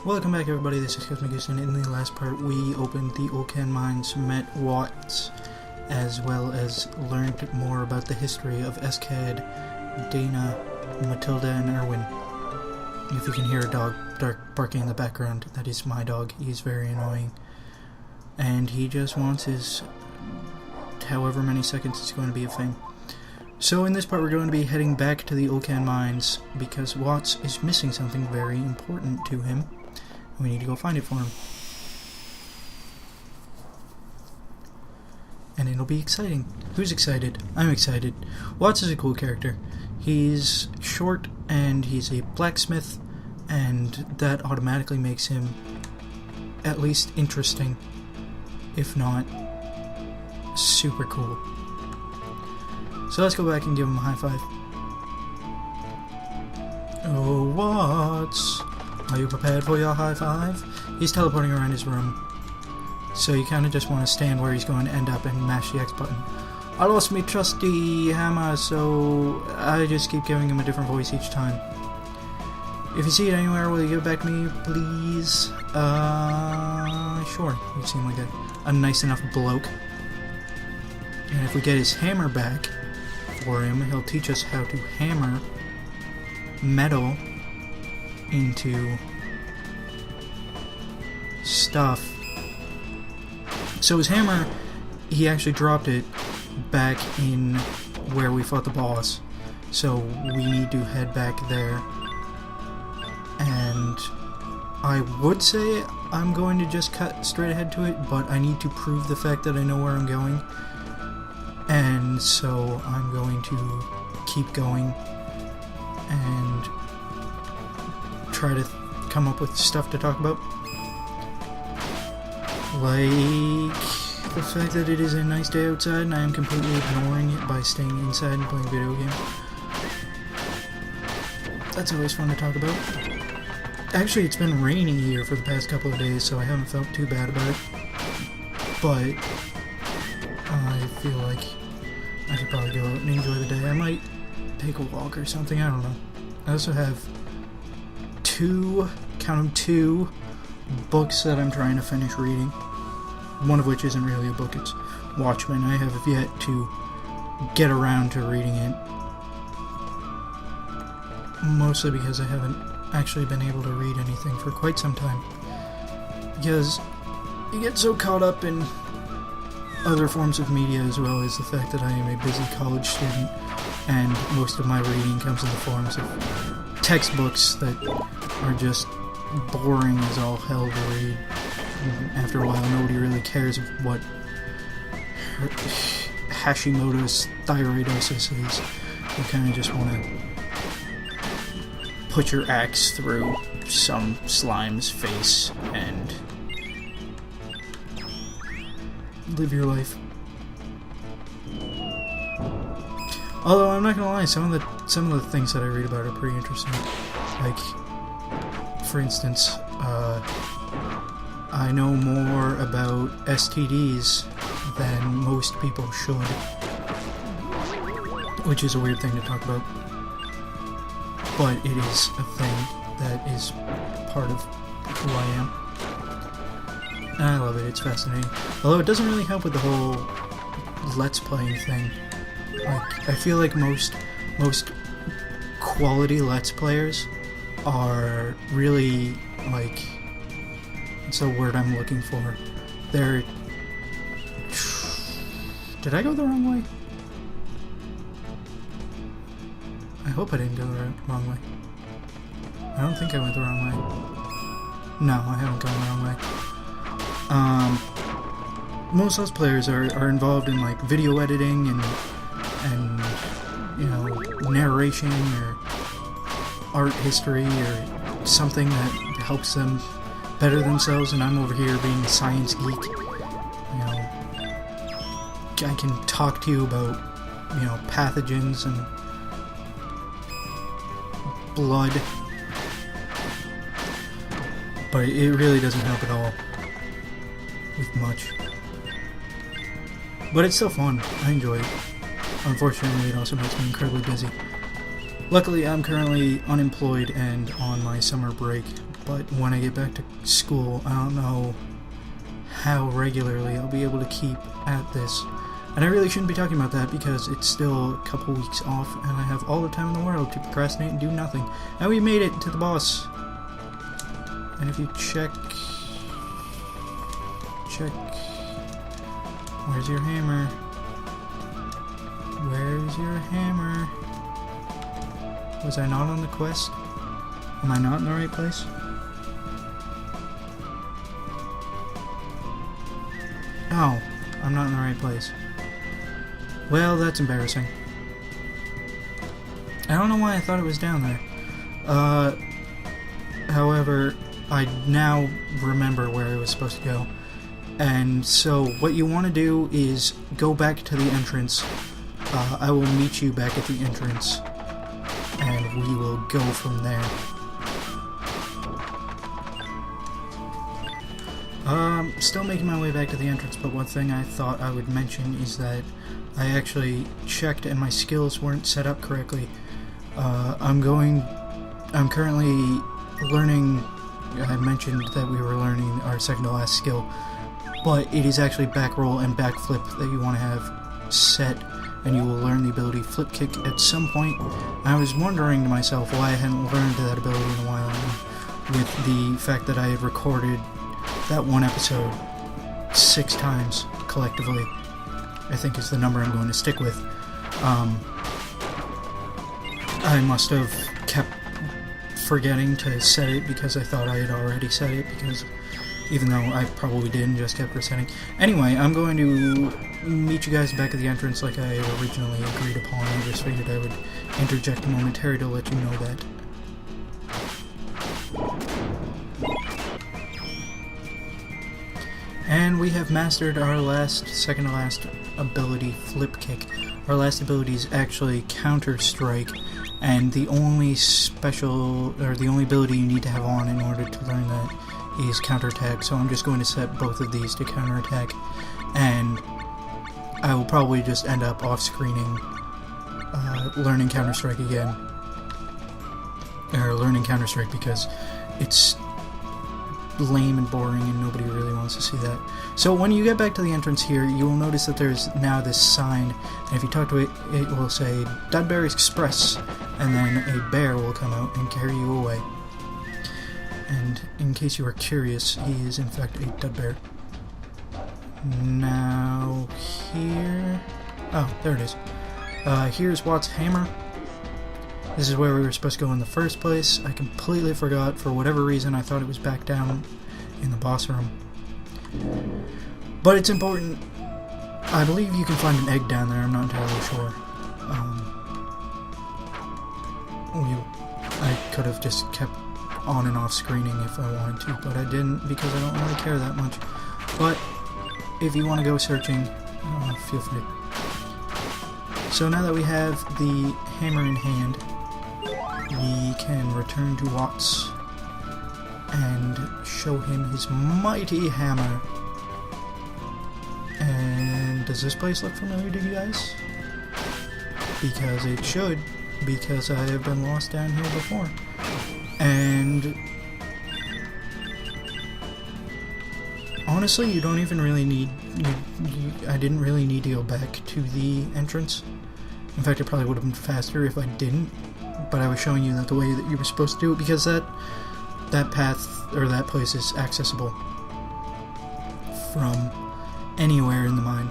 Welcome back, everybody. This is cuzmegustan. In the last part, we opened the Okan mines, met Watts, as well as learned more about the history of Eskad, Dana, Matilda, and Erwin. If you can hear a dog barking in the background, that is my dog. He's very annoying. And he just wants his however many seconds it's going to be of fame. So in this part, we're going to be heading back to the Okan mines because Watts is missing something very important to him. We need to go find it for him. And it'll be exciting. Who's excited? I'm excited. Watts is a cool character. He's short and he's a blacksmith, and that automatically makes him at least interesting, if not super cool. So let's go back and give him a high five. Oh, Watts! Are you prepared for your high five? He's teleporting around his room, so you kind of just want to stand where he's going to end up and mash the X button. I lost my trusty hammer, so I just keep giving him a different voice each time. If you see it anywhere, will you give it back to me, please? Sure. You seem like a nice enough bloke. And if we get his hammer back for him, he'll teach us how to hammer metal into stuff. So his hammer, he actually dropped it back in where we fought the boss. So we need to head back there. And I would say I'm going to just cut straight ahead to it, but I need to prove the fact that I know where I'm going. And so I'm going to keep going and try to come up with stuff to talk about. Like the fact that it is a nice day outside and I am completely ignoring it by staying inside and playing video games. That's always fun to talk about. Actually, it's been raining here for the past couple of days, so I haven't felt too bad about it. But I feel like I should probably go out and enjoy the day. I might take a walk or something, I don't know. I also have two books that I'm trying to finish reading. One of which isn't really a book, it's Watchmen. I have yet to get around to reading it. Mostly because I haven't actually been able to read anything for quite some time. Because you get so caught up in other forms of media, as well as the fact that I am a busy college student, and most of my reading comes in the forms of textbooks that are just boring as all hell to read. And after a while, nobody really cares what Hashimoto's thyroidosis is. You kind of just want to put your axe through some slime's face and live your life. Although I'm not gonna lie, some of the things that I read about are pretty interesting. Like, for instance, I know more about STDs than most people should, which is a weird thing to talk about. But it is a thing that is part of who I am. And I love it, it's fascinating. Although it doesn't really help with the whole Let's Playing thing. Like, I feel like most quality Let's Players are really, like, what's the word I'm looking for? They're... Did I go the wrong way? I hope I didn't go the wrong way. I don't think I went the wrong way. No, I haven't gone the wrong way. Most Let's Players are involved in, like, video editing and you know, narration or art history or something that helps them better themselves, and I'm over here being a science geek. You know, I can talk to you about, you know, pathogens and blood, but it really doesn't help at all with much. But it's still fun. I enjoy it. Unfortunately, it also makes me incredibly busy. Luckily, I'm currently unemployed and on my summer break, but when I get back to school, I don't know how regularly I'll be able to keep at this. And I really shouldn't be talking about that because it's still a couple weeks off and I have all the time in the world to procrastinate and do nothing. And we made it to the boss. And if you check... Where's your hammer? Where's your hammer? Was I not on the quest? Am I not in the right place? Oh, I'm not in the right place. Well, that's embarrassing. I don't know why I thought it was down there. However, I now remember where I was supposed to go. And so, what you want to do is go back to the entrance. I will meet you back at the entrance. And we will go from there. Still making my way back to the entrance, but one thing I thought I would mention is that I actually checked and my skills weren't set up correctly. I'm currently learning, I mentioned that we were learning our second to last skill, but it is actually back roll and back flip that you want to have set, and you will learn the ability flip kick at some point. I was wondering to myself why I hadn't learned that ability in a while, and with the fact that I had recorded that one episode 6 times collectively, I think is the number I'm going to stick with. I must have kept forgetting to set it because I thought I had already set it, because even though I probably didn't, just kept resetting. Anyway, I'm going to meet you guys back at the entrance like I had originally agreed upon. I just figured I would interject momentarily to let you know that. And we have mastered our second to last ability, Flip Kick. Our last ability is actually Counter Strike, and the only the only ability you need to have on in order to learn that is Counter Attack. So I'm just going to set both of these to Counter Attack, and I will probably just end up off-screening learning Counter Strike again, or learning Counter Strike, because it's lame and boring and nobody really wants to see that. So when you get back to the entrance here, you will notice that there's now this sign, and if you talk to it, it will say Dudberry Express, and then a bear will come out and carry you away. And in case you are curious, he is in fact a Dudbear. Now here... oh, there it is. Here's Watt's hammer. This is where we were supposed to go in the first place. I completely forgot. For whatever reason, I thought it was back down in the boss room. But it's important. I believe you can find an egg down there. I'm not entirely sure. I could have just kept on and off screening if I wanted to, but I didn't because I don't really care that much. But if you want to go searching, feel free. So now that we have the hammer in hand, we can return to Watts and show him his mighty hammer. And does this place look familiar to you guys? Because it should, because I have been lost down here before. And honestly, you don't even really need... I didn't really need to go back to the entrance. In fact, it probably would have been faster if I didn't. But I was showing you that the way that you were supposed to do it, because that path, or that place, is accessible from anywhere in the mine.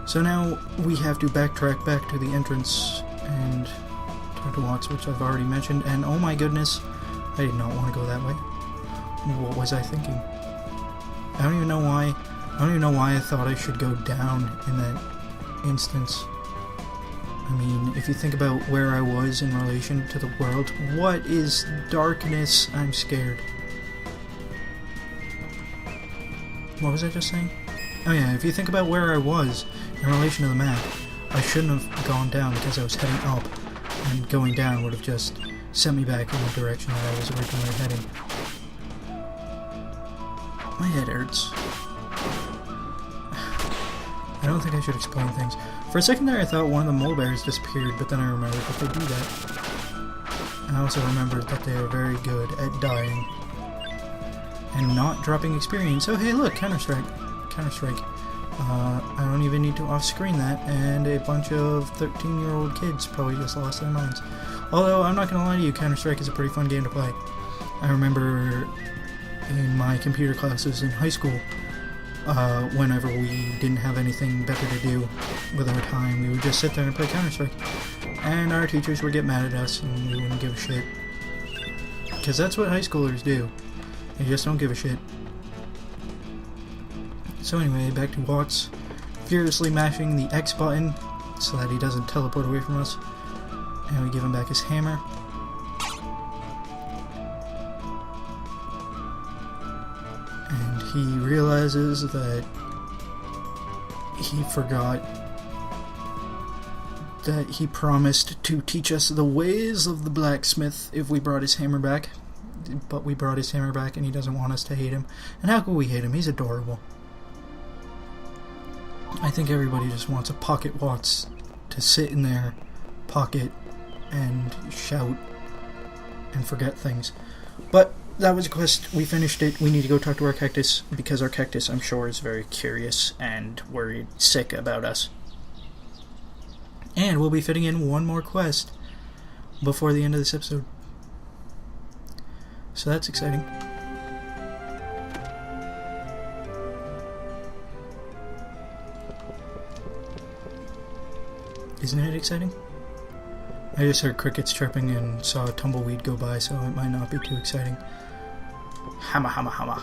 So now we have to backtrack back to the entrance and talk to Watts, which I've already mentioned, and oh my goodness, I did not want to go that way. What was I thinking? I don't even know why I thought I should go down in that instance. I mean, if you think about where I was in relation to the world, what is darkness? I'm scared. What was I just saying? Oh yeah, if you think about where I was in relation to the map, I shouldn't have gone down because I was heading up, and going down would have just sent me back in the direction that I was originally heading. My head hurts. I don't think I should explain things. For a second there I thought one of the mole bears disappeared, but then I remembered that they do that. I also remembered that they are very good at dying and not dropping experience. Oh hey look, Counter-Strike. I don't even need to off-screen that, and a bunch of 13-year-old kids probably just lost their minds. Although, I'm not gonna lie to you, Counter-Strike is a pretty fun game to play. I remember in my computer classes in high school, whenever we didn't have anything better to do with our time, we would just sit there and play Counter-Strike. And our teachers would get mad at us, and we wouldn't give a shit. Because that's what high schoolers do. They just don't give a shit. So anyway, back to Watts, furiously mashing the X button so that he doesn't teleport away from us. And we give him back his hammer. And he realizes that he forgot that he promised to teach us the ways of the blacksmith if we brought his hammer back. But we brought his hammer back and he doesn't want us to hate him. And how could we hate him? He's adorable. I think everybody just wants a pocket Watts to sit in their pocket and shout and forget things. But that was a quest. We finished it. We need to go talk to our cactus, because our cactus, I'm sure, is very curious and worried sick about us. And we'll be fitting in one more quest before the end of this episode. So that's exciting. Isn't it exciting? I just heard crickets chirping and saw a tumbleweed go by, so it might not be too exciting. Hammer, hammer, hammer.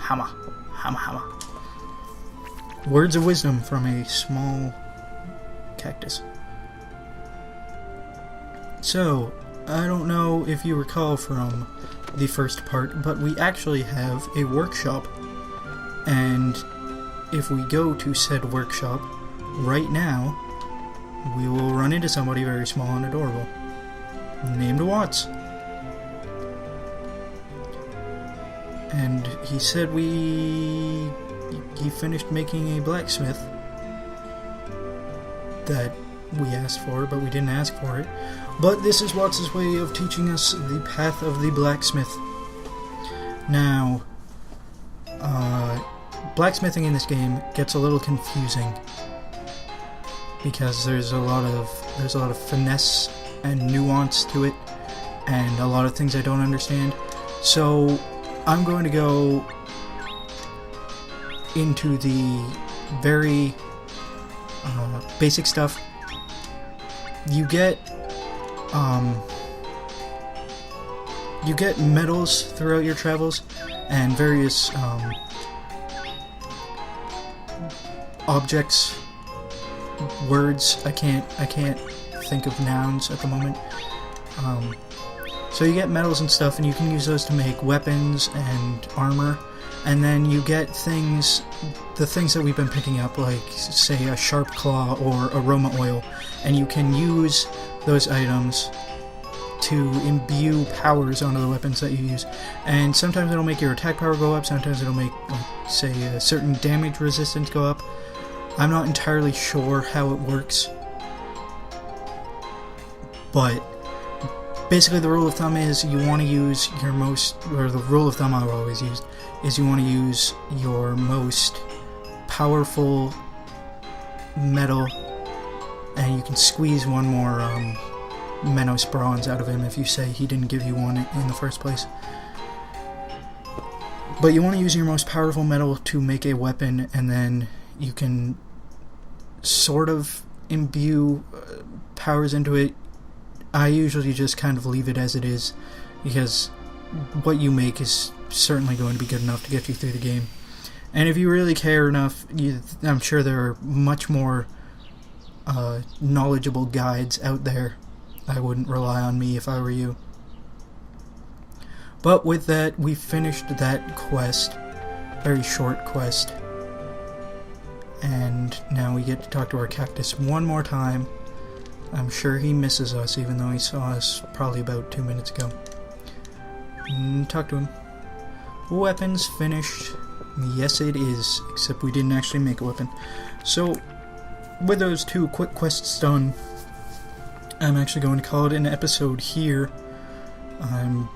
Hammer, hammer, hammer. Words of wisdom from a small cactus. So, I don't know if you recall from the first part, but we actually have a workshop. And if we go to said workshop right now, we will run into somebody very small and adorable, named Watts. And he said he finished making a blacksmith that we asked for, but we didn't ask for it. But this is Watts' way of teaching us the path of the blacksmith. Now, blacksmithing in this game gets a little confusing, because there's a lot of finesse and nuance to it, and a lot of things I don't understand. So I'm going to go into the very basic stuff. You get medals throughout your travels, and various objects, words. I can't think of nouns at the moment. So you get medals and stuff, and you can use those to make weapons and armor. And then you get things, the things that we've been picking up, like, say, a sharp claw or aroma oil, and you can use those items to imbue powers onto the weapons that you use. And sometimes it'll make your attack power go up, sometimes it'll make, like, say, a certain damage resistance go up. I'm not entirely sure how it works, but basically the rule of thumb is you want to use your most, or the rule of thumb I've always used, is you want to use your most powerful metal, and you can squeeze one more Menos bronze out of him if you say he didn't give you one in the first place. But you want to use your most powerful metal to make a weapon, and then you can sort of imbue powers into it. I usually just kind of leave it as it is, because what you make is certainly going to be good enough to get you through the game. And if you really care enough, I'm sure there are much more knowledgeable guides out there. I wouldn't rely on me if I were you. But with that, we finished that quest. Very short quest. And now we get to talk to our cactus one more time. I'm sure he misses us, even though he saw us probably about 2 minutes ago. Talk to him. Weapons finished. Yes, it is, except we didn't actually make a weapon. So, with those two quick quests done, I'm actually going to call it an episode here. I'm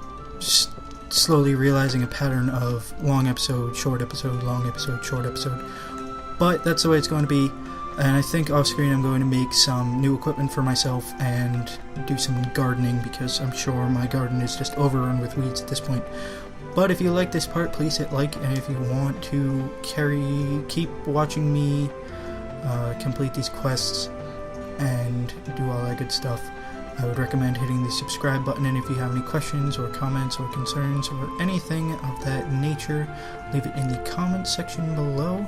slowly realizing a pattern of long episode, short episode, long episode, short episode. But that's the way it's going to be. And I think off screen I'm going to make some new equipment for myself and do some gardening, because I'm sure my garden is just overrun with weeds at this point. But if you like this part, please hit like, and if you want to keep watching me complete these quests and do all that good stuff, I would recommend hitting the subscribe button. And if you have any questions or comments or concerns or anything of that nature, leave it in the comments section below.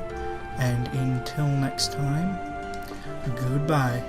And until next time, goodbye.